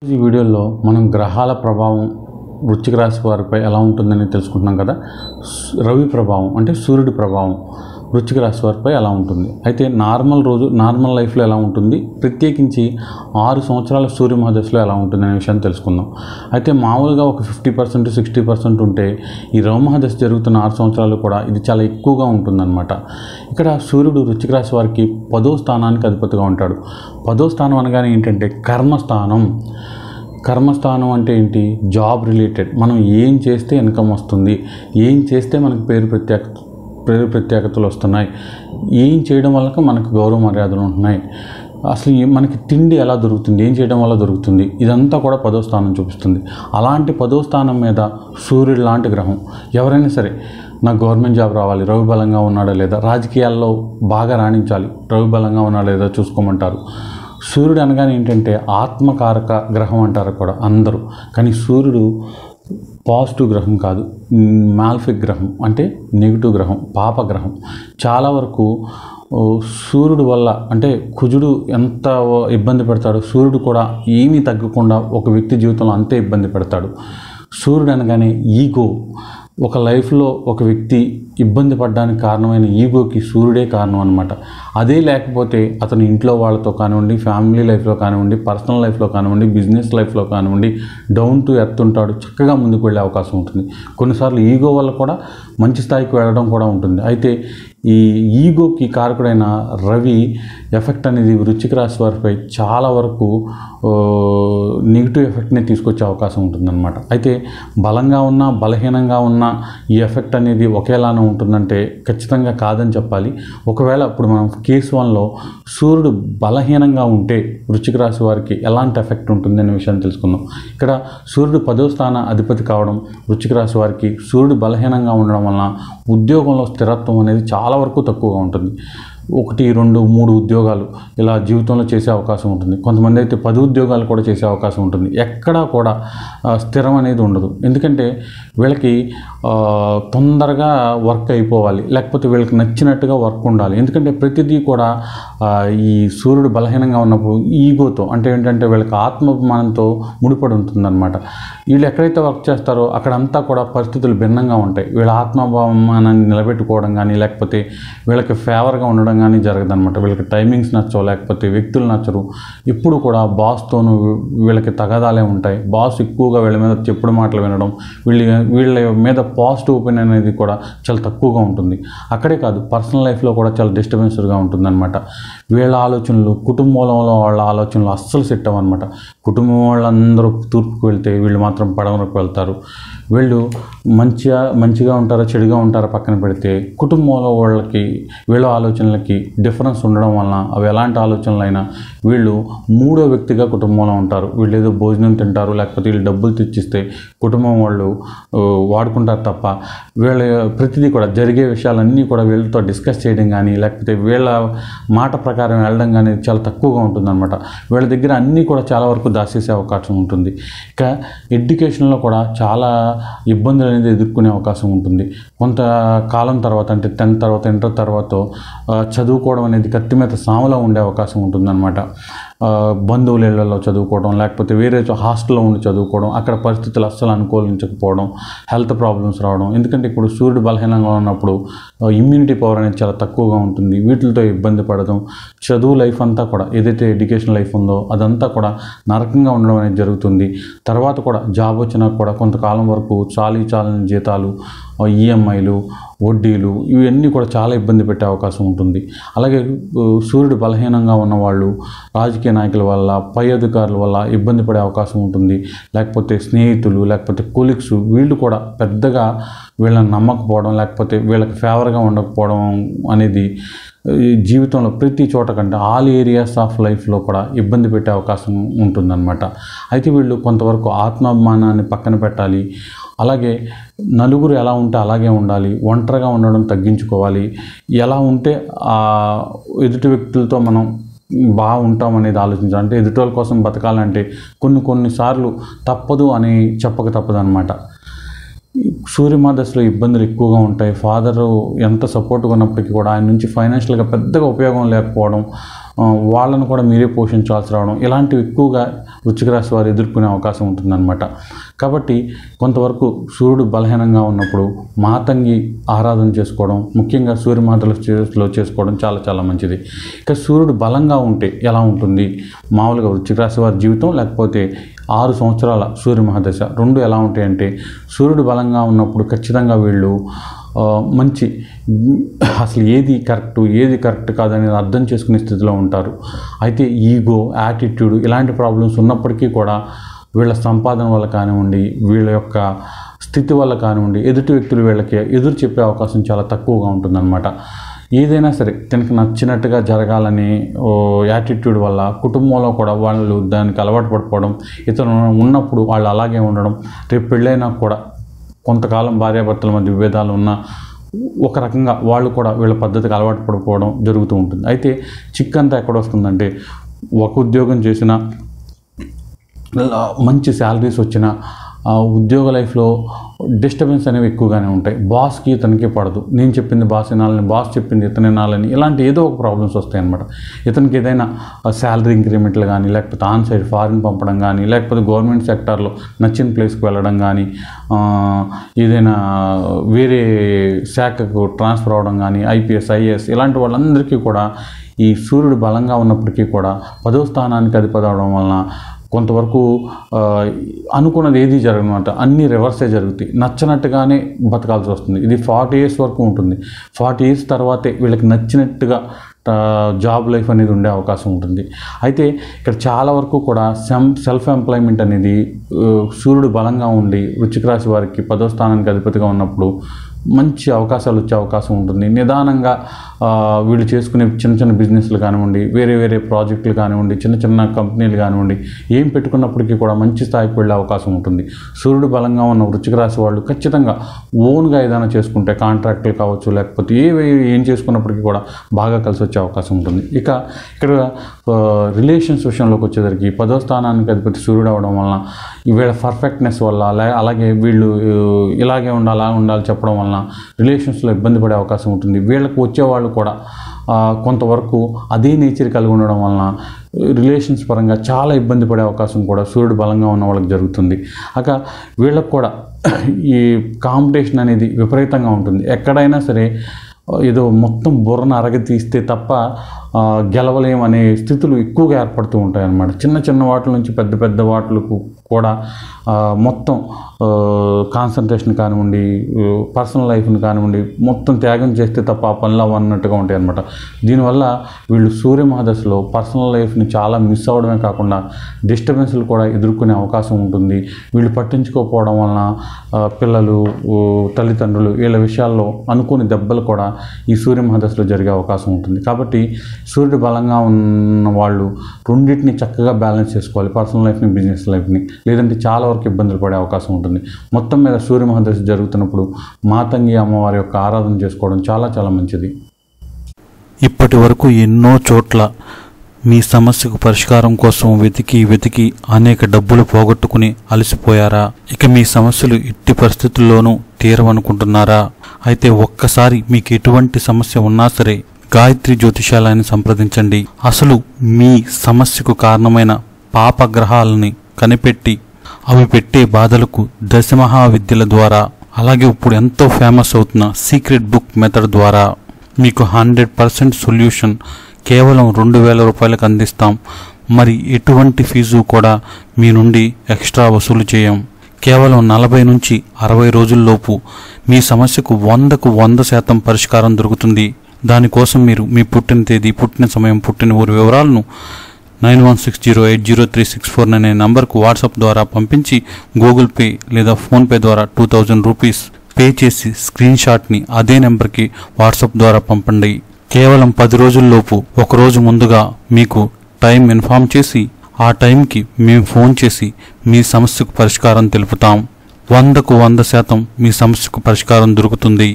ఈ వీడియోలో మనం గ్రహాల ప్రభావం వృశ్చిక రాశి వారిపై ఎలా ఉంటుందని తెలుసుకుంటున్నాం కదా. రవి ప్రభావం అంటే సూర్యుడి ప్రభావం వృశ్చిక రాశి వారిపై ఎలా ఉంటుంది, అయితే నార్మల్ లైఫ్లో ఎలా ఉంటుంది, ప్రత్యేకించి 6 సంవత్సరాల సూర్య మహాదశలో ఎలా ఉంటుంది అనే విషయాన్ని తెలుసుకుందాం. అయితే మామూలుగా ఒక 50% 60% ఉంటే ఈ రవి మహాదశ జరుగుతున్న 6 సంవత్సరాలు కూడా ఇది చాలా ఎక్కువగా ఉంటుందన్నమాట. ఇక్కడ సూర్యుడు వృశ్చిక రాశి వారికి 10వ స్థానానికి అధిపతిగా ఉంటాడు. 10వ స్థానం అనగానే ఏంటంటే కర్మస్థానం అంటే ఏంటి? Job related. మనం ఏం చేస్తే ఇన్కమ్ వస్తుంది, ఏం చేస్తే మనకు పేరు ప్రత్యేకతలు వస్తున్నాయి, ఏం చేయడం వల్ల మనకు గౌరవ మర్యాదలు ఉంటున్నాయి, అసలు మనకి తిండి ఎలా దొరుకుతుంది, ఏం చేయడం వల్ల దొరుకుతుంది, ఇదంతా కూడా 10వ స్థానం చూపిస్తుంది. అలాంటి 10వ స్థానం మీద సూర్యుడు లాంటి గ్రహం. ఎవరైనా సరే నాకు గవర్నమెంట్ జాబ్ రావాలి, రవి బలంగా ఉన్నాడా లేదా, రాజకీయాల్లో బాగా రాణించాలి, రవి బలంగా ఉన్నాడా లేదా చూసుకోమంటారు. సూర్యుడు అనగానే ఏంటంటే ఆత్మకారక గ్రహం అంటారు కూడా అందరూ. కానీ సూర్యుడు పాజిటివ్ గ్రహం కాదు, మాల్ఫిక్ గ్రహం అంటే నెగిటివ్ గ్రహం, పాపగ్రహం. చాలా వరకు సూర్యుడు వల్ల అంటే కుజుడు ఎంత ఇబ్బంది పెడతాడో సూర్యుడు కూడా ఏమీ తగ్గకుండా ఒక వ్యక్తి జీవితంలో అంతే ఇబ్బంది పెడతాడు. సూర్యుడు అనగానే ఈగో. ఒక లైఫ్లో ఒక వ్యక్తి ఇబ్బంది పడడానికి కారణమైన ఈగోకి సూర్యుడే కారణం అనమాట. అదే లేకపోతే అతను ఇంట్లో వాళ్ళతో కానివ్వండి, ఫ్యామిలీ లైఫ్లో కానివ్వండి, పర్సనల్ లైఫ్లో కానివ్వండి, బిజినెస్ లైఫ్లో కానివ్వండి డౌన్ టు ఎర్త్ ఉంటాడు, చక్కగా ముందుకు వెళ్ళే అవకాశం ఉంటుంది. కొన్నిసార్లు ఈగో వల్ల కూడా మంచి స్థాయికి వెళ్ళడం కూడా ఉంటుంది. అయితే ఈ ఈగోకి కారకుడైన రవి ఎఫెక్ట్ అనేది వృశ్చిక రాశి వారిపై చాలా వరకు నెగిటివ్ ఎఫెక్ట్ని తీసుకొచ్చే అవకాశం ఉంటుందన్నమాట. అయితే బలంగా ఉన్నా బలహీనంగా ఉన్న ఈ ఎఫెక్ట్ అనేది ఒకేలానే ఉంటుందంటే ఖచ్చితంగా కాదని చెప్పాలి. ఒకవేళ ఇప్పుడు మనం కేసు 1లో సూర్యుడు బలహీనంగా ఉంటే వృశ్చిక రాశి వారికి ఎలాంటి ఎఫెక్ట్ ఉంటుంది అనే విషయాన్ని తెలుసుకుందాం. ఇక్కడ సూర్యుడు 10వ స్థాన అధిపతి కావడం వృశ్చిక రాశి వారికి, సూర్యుడు బలహీనంగా ఉండడం వలన ఉద్యోగంలో స్థిరత్వం అనేది చాలా వరకు తక్కువగా ఉంటుంది. 1, 2, 3 ఉద్యోగాలు ఇలా జీవితంలో చేసే అవకాశం ఉంటుంది. కొంతమంది అయితే 10 ఉద్యోగాలు కూడా చేసే అవకాశం ఉంటుంది. ఎక్కడా కూడా స్థిరం అనేది ఉండదు. ఎందుకంటే వీళ్ళకి తొందరగా వర్క్ అయిపోవాలి, లేకపోతే వీళ్ళకి నచ్చినట్టుగా వర్క్ ఉండాలి. ఎందుకంటే ప్రతిదీ కూడా ఈ సూర్యుడు బలహీనంగా ఉన్నప్పుడు ఈగోతో అంటే ఏంటంటే వీళ్ళకి ఆత్మాభిమానంతో ముడిపడి ఉంటుందన్నమాట. వీళ్ళు ఎక్కడైతే వర్క్ చేస్తారో అక్కడంతా కూడా పరిస్థితులు భిన్నంగా ఉంటాయి. వీళ్ళ ఆత్మాభిమానాన్ని నిలబెట్టుకోవడం కానీ, లేకపోతే వీళ్ళకి ఫేవర్గా ఉండడం కానీ జరగదన్నమాట. వీళ్ళకి టైమింగ్స్ నచ్చవు, లేకపోతే వ్యక్తులు నచ్చరు. ఎప్పుడు కూడా బాస్తోనూ వీళ్ళకి తగాదాలే ఉంటాయి. బాస్ ఎక్కువగా వీళ్ళ మీద చెప్పుడు మాటలు వినడం, వీళ్ళ మీద పాజిటివ్ ఒపీనియన్ అనేది కూడా చాలా తక్కువగా ఉంటుంది. అక్కడే కాదు, పర్సనల్ లైఫ్లో కూడా చాలా డిస్టర్బెన్స్గా ఉంటుందన్నమాట. వీళ్ళ ఆలోచనలు కుటుంబంలో వాళ్ళ ఆలోచనలు అస్సలు సెట్ అవ్వన్నమాట. కుటుంబం వాళ్ళందరూ తూర్పుకు వెళ్తే వీళ్ళు మాత్రం పడమరకు వెళ్తారు. వీళ్ళు మంచిగా ఉంటారా చెడుగా ఉంటారా పక్కన పెడితే కుటుంబంలో వీళ్ళ ఆలోచనలకి డిఫరెన్స్ ఉండడం వలన అవి ఎలాంటి ఆలోచనలైనా వీళ్ళు 3వ వ్యక్తిగా కుటుంబంలో ఉంటారు. వీళ్ళు ఏదో భోజనం తింటారు, లేకపోతే వీళ్ళు డబ్బులు తెచ్చిస్తే కుటుంబం వాళ్ళు వాడుకుంటారు తప్ప వీళ్ళ ప్రతిదీ కూడా జరిగే విషయాలన్నీ కూడా వీళ్ళతో డిస్కస్ చేయడం కానీ, లేకపోతే వీళ్ళ మాట ప్రకారం వెళ్ళడం కానీ చాలా తక్కువగా ఉంటుందన్నమాట. వీళ్ళ దగ్గర అన్నీ కూడా చాలా వరకు దాచేసే అవకాశం ఉంటుంది. ఇక ఎడ్యుకేషన్లో కూడా చాలా ఇబ్బందులు అనేది ఎదుర్కొనే అవకాశం ఉంటుంది. కొంతకాలం తర్వాత అంటే 10th తర్వాత ఇంటర్ తర్వాత చదువుకోవడం అనేది కత్తి మీద సాములా ఉండే అవకాశం ఉంటుందన్నమాట. బంధువుల ఇళ్లలో చదువుకోవడం, లేకపోతే వేరే హాస్టల్లో ఉండి చదువుకోవడం, అక్కడ పరిస్థితులు అస్సలు అనుకూలించకపోవడం, హెల్త్ ప్రాబ్లమ్స్ రావడం. ఎందుకంటే ఇప్పుడు సూర్యుడు బలహీనంగా ఉన్నప్పుడు ఇమ్యూనిటీ పవర్ అనేది చాలా తక్కువగా ఉంటుంది. వీటితో ఇబ్బంది పడడం, చదువు లైఫ్ అంతా కూడా ఏదైతే ఎడ్యుకేషన్ లైఫ్ ఉందో అదంతా కూడా నరకంగా ఉండడం అనేది జరుగుతుంది. తర్వాత కూడా జాబ్ వచ్చినా కూడా కొంతకాలం వరకు చాలని జీతాలు, ఈఎంఐలు, వడ్డీలు ఇవన్నీ కూడా చాలా ఇబ్బంది పెట్టే అవకాశం ఉంటుంది. అలాగే సూర్యుడు బలహీనంగా ఉన్నవాళ్ళు రాజకీయ నాయకుల వల్ల, పై అధికారుల వల్ల ఇబ్బంది పడే అవకాశం ఉంటుంది. లేకపోతే స్నేహితులు, లేకపోతే కొలీగ్స్ వీళ్ళు కూడా పెద్దగా వీళ్ళని నమ్మకపోవడం, లేకపోతే వీళ్ళకి ఫేవర్గా ఉండకపోవడం అనేది జీవితంలో ప్రతి చోట కంటే ఆల్ ఏరియాస్ ఆఫ్ లైఫ్లో కూడా ఇబ్బంది పెట్టే అవకాశం ఉంటుందన్నమాట. అయితే వీళ్ళు కొంతవరకు ఆత్మాభిమానాన్ని పక్కన పెట్టాలి. అలాగే నలుగురు ఎలా ఉంటే అలాగే ఉండాలి, ఒంటరిగా ఉండడం తగ్గించుకోవాలి. ఎలా ఉంటే ఎదుటి వ్యక్తులతో మనం బాగుంటాం అనేది ఆలోచించాలి. అంటే ఎదుటి వాళ్ళ కోసం బతకాలంటే కొన్నిసార్లు తప్పదు అని చెప్పక తప్పదన్నమాట. సూర్యమహాదశలో ఇబ్బందులు ఎక్కువగా ఉంటాయి. ఫాదరు ఎంత సపోర్ట్గా ఉన్నప్పటికీ కూడా ఆయన నుంచి ఫైనాన్షియల్గా పెద్దగా ఉపయోగం లేకపోవడం, వాళ్ళను కూడా మీరే పోషించాల్సి రావడం, ఇలాంటివి ఎక్కువగా వృశ్చిక రాశి వారు ఎదుర్కొనే అవకాశం ఉంటుందన్నమాట. కాబట్టి కొంతవరకు సూర్యుడు బలహీనంగా ఉన్నప్పుడు మాతంగి ఆరాధన చేసుకోవడం, ముఖ్యంగా సూర్యమాతలో చేసుకోవడం చాలా చాలా మంచిది. ఇక సూర్యుడు బలంగా ఉంటే ఎలా ఉంటుంది, మామూలుగా వృశ్చిక రాశి వారి జీవితం లేకపోతే 6 సంవత్సరాల సూర్య మహాదశ రెండు ఎలా ఉంటాయంటే, సూర్యుడు బలంగా ఉన్నప్పుడు ఖచ్చితంగా వీళ్ళు మంచి అసలు ఏది కరెక్ట్ కాదనేది అర్థం చేసుకునే స్థితిలో ఉంటారు. అయితే ఈగో, యాటిట్యూడ్ ఇలాంటి ప్రాబ్లమ్స్ ఉన్నప్పటికీ కూడా వీళ్ళ సంపాదన వల్ల కానివ్వండి, వీళ్ళ యొక్క స్థితి వల్ల కానివ్వండి, ఎదుటి వ్యక్తులు వీళ్ళకి ఎదురు చెప్పే అవకాశం చాలా తక్కువగా ఉంటుందన్నమాట. ఏదైనా సరే తనకు నచ్చినట్టుగా జరగాలని యాటిట్యూడ్ వల్ల కుటుంబంలో కూడా వాళ్ళు దానికి అలవాటు పడిపోవడం, ఇతను ఉన్నప్పుడు వాళ్ళు అలాగే ఉండడం, రేపు పెళ్ళైనా కూడా కొంతకాలం భార్యాభర్తల మధ్య విభేదాలు ఉన్న ఒక రకంగా వాళ్ళు కూడా వీళ్ళ పద్ధతికి అలవాటు పడిపోవడం జరుగుతూ ఉంటుంది. అయితే చిక్కంతా ఎక్కడ వస్తుందంటే, ఒక ఉద్యోగం చేసినా మంచి శాలరీస్ వచ్చినా ఉద్యోగ లైఫ్లో డిస్టర్బెన్స్ అనేవి ఎక్కువగానే ఉంటాయి. బాస్కి ఇతనికి పడదు, నేను చెప్పింది బాస్ వినాలని, బాస్ చెప్పింది ఇతను వినాలని, ఇలాంటి ఏదో ఒక ప్రాబ్లమ్స్ వస్తాయి అన్నమాట. ఇతనికి ఏదైనా శాలరీ ఇంక్రిమెంట్లు కానీ, లేకపోతే ఆన్ సైడ్ ఫారిన్ పంపడం కానీ, లేకపోతే గవర్నమెంట్ సెక్టార్లో నచ్చిన ప్లేస్కి వెళ్ళడం కానీ, ఏదైనా వేరే శాఖకు ట్రాన్స్ఫర్ అవ్వడం కానీ, ఐపీఎస్, ఐఏఎస్ ఇలాంటి వాళ్ళందరికీ కూడా ఈ సూర్యుడు బలంగా ఉన్నప్పటికీ కూడా 10వ స్థానానికి అధిపతి అవడం వలన కొంతవరకు అనుకున్నది ఏది జరగనమాట, అన్నీ రివర్సే జరుగుతాయి. నచ్చినట్టుగానే బతకాల్సి వస్తుంది. ఇది 40 years వరకు ఉంటుంది. 40 years తర్వాతే వీళ్ళకి నచ్చినట్టుగా జాబ్ లైఫ్ అనేది ఉండే అవకాశం ఉంటుంది. అయితే ఇక్కడ చాలా వరకు కూడా సెల్ఫ్ ఎంప్లాయ్మెంట్ అనేది సూర్యుడు బలంగా ఉండి వృశ్చిక రాశి వారికి 10వ స్థానానికి అధిపతిగా ఉన్నప్పుడు మంచి అవకాశాలు వచ్చే అవకాశం ఉంటుంది. నిదానంగా వీళ్ళు చేసుకునే చిన్న చిన్న బిజినెస్లు కానివ్వండి, వేరే ప్రాజెక్టులు కానివ్వండి, చిన్న కంపెనీలు కానివ్వండి, ఏం పెట్టుకున్నప్పటికీ కూడా మంచి స్థాయికి వెళ్ళే అవకాశం ఉంటుంది. సూర్యుడు బలంగా ఉన్న వృశ్చిక రాశి వాళ్ళు ఖచ్చితంగా ఓన్గా ఏదైనా చేసుకుంటే, కాంట్రాక్టులు కావచ్చు, లేకపోతే ఏం చేసుకున్నప్పటికీ కూడా బాగా కలిసి వచ్చే అవకాశం ఉంటుంది. ఇక్కడ రిలేషన్స్ విషయంలోకి వచ్చేసరికి 10వ స్థానానికి అధిపతి సూర్యుడు అవడం వలన వీళ్ళ పర్ఫెక్ట్నెస్ వల్ల, అలాగే వీళ్ళు ఇలాగే ఉండాలి, అలా ఉండాలి చెప్పడం వలన రిలేషన్స్లో ఇబ్బంది పడే అవకాశం ఉంటుంది. వీళ్ళకు వచ్చేవాళ్ళు కూడా కొంతవరకు అదే నేచర్ కలిగి ఉండడం వలన రిలేషన్స్ పరంగా చాలా ఇబ్బంది పడే అవకాశం కూడా సూర్యుడు బలంగా ఉన్న వాళ్ళకి జరుగుతుంది. వీళ్ళకు కూడా ఈ కాంపిటీషన్ అనేది విపరీతంగా ఉంటుంది. ఎక్కడైనా సరే ఏదో మొత్తం బుర్రను అరగతీస్తే తప్ప గెలవలేమనే స్థితులు ఎక్కువగా ఏర్పడుతూ ఉంటాయి అన్నమాట. చిన్న వాటి నుంచి పెద్ద వాటిలకు కూడా మొత్తం కాన్సన్ట్రేషన్ కానివ్వండి, పర్సనల్ లైఫ్ని కానివ్వండి, మొత్తం త్యాగం చేస్తే తప్ప ఆ పనులు అన్నట్టుగా ఉంటాయి అన్నమాట. దీనివల్ల వీళ్ళు సూర్య మహాదశలో పర్సనల్ లైఫ్ని చాలా మిస్ అవ్వడమే కాకుండా డిస్టర్బెన్స్లు కూడా ఎదుర్కొనే అవకాశం ఉంటుంది. వీళ్ళు పట్టించుకోకపోవడం వలన పిల్లలు, తల్లిదండ్రులు వీళ్ళ విషయాల్లో అనుకోని దెబ్బలు కూడా ఈ సూర్య మహాదశలో జరిగే అవకాశం ఉంటుంది. కాబట్టి సూర్యుడు బలంగా ఉన్న వాళ్ళు రెండింటిని చక్కగా బ్యాలెన్స్ చేసుకోవాలి, పర్సనల్ లైఫ్ని, బిజినెస్ లైఫ్ని. లేదంటే చాలా వరకు ఇబ్బందులు పడే అవకాశం ఉంటుంది. మొత్తం మీద సూర్య మహాదశ జరుగుతున్నప్పుడు మాతంగి అమ్మవారి యొక్క ఆరాధన చేసుకోవడం చాలా చాలా మంచిది. ఇప్పటి వరకు ఎన్నో చోట్ల మీ సమస్యకు పరిష్కారం కోసం వెతికి అనేక డబ్బులు పోగొట్టుకుని అలసిపోయారా? ఇక మీ సమస్యలు ఎట్టి పరిస్థితుల్లోనూ తీరవనుకుంటున్నారా? అయితే ఒక్కసారి మీకు ఎటువంటి సమస్య ఉన్నా సరే గాయత్రి జ్యోతిషాలయాన్ని సంప్రదించండి. అసలు మీ సమస్యకు కారణమైన పాపగ్రహాలని కనిపెట్టి అవి పెట్టే బాధలకు దశమహావిద్యల ద్వారా, అలాగే ఇప్పుడు ఎంతో ఫేమస్ అవుతున్న సీక్రెట్ బుక్ మెథడ్ ద్వారా మీకు 100% సొల్యూషన్ కేవలం 2000 రూపాయలకు అందిస్తాం. మరి ఎటువంటి ఫీజు కూడా మీ నుండి ఎక్స్ట్రా వసూలు చేయం. కేవలం 40 నుంచి 60 రోజుల్లోపు మీ సమస్యకు 100కు 100% పరిష్కారం దొరుకుతుంది. దానికోసం మీరు మీ పుట్టిన తేదీ, పుట్టిన సమయం, పుట్టిన ఊరి వివరాలను 9160803649 అనే నంబర్కు వాట్సాప్ ద్వారా పంపించి గూగుల్ పే లేదా ఫోన్పే ద్వారా 2000 రూపీస్ పే చేసి స్క్రీన్ షాట్ని అదే నెంబర్కి వాట్సాప్ ద్వారా పంపండి. కేవలం 10 రోజుల్లోపు ఒకరోజు ముందుగా మీకు టైం ఇన్ఫామ్ చేసి ఆ టైంకి మేము ఫోన్ చేసి మీ సమస్యకు పరిష్కారం తెలుపుతాం. 100కు 100% మీ సమస్యకు పరిష్కారం దొరుకుతుంది.